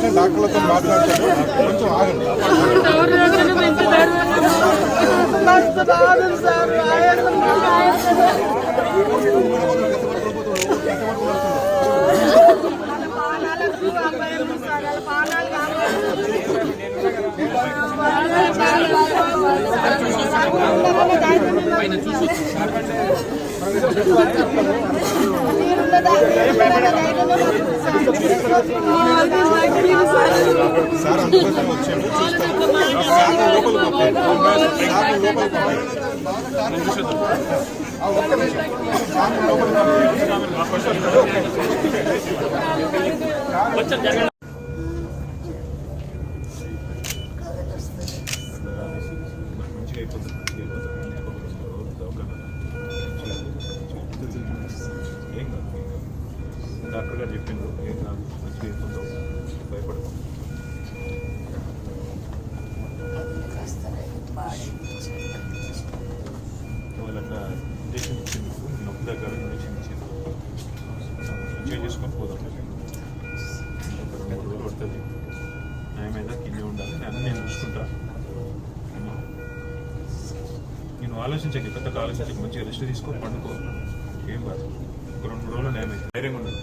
వెంటనే డాక్టర్లతో మాట్లాడతాను, కొంచెం ఆగండి. సార్ అందుకోసం వచ్చాము, డాక్టర్ గారు చెప్పిండ్రు ఏం కాదు, మంచిగా అయిపోతావు, భయపడతాం. వాళ్ళన్నా ఇంజక్షన్ ఇచ్చింది, నొప్పి దగ్గర ఇంజక్షన్ ఇచ్చింది, మంచిగా చేసుకొని పోదాం. 2 రోజులు పడుతుంది, న్యాయమైనా కింద ఉండాలి, నేను చూసుకుంటా. నేను ఆలోచించక పెద్ద ఆలోచించక మంచిగా రెస్ట్ తీసుకొని పండుకో, ఏం కాదు. ఒక 2 రోజులు న్యాయమైంది, ధైర్యంగా ఉండదు.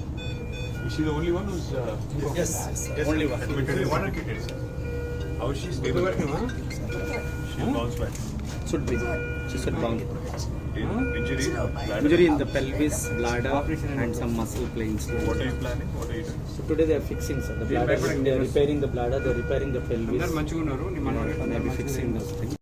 Is she the only one who's yes, only one admitted? One admitted, sir. How is she stable? She bounce back. She should bounce. Injury? Injury in the pelvis, bladder, and some muscle planes. What are you planning? What are you doing? So today they are fixing, sir, the bladder. They are repairing the bladder. They are repairing the pelvis. Manchugunnaru, They are fixing those things.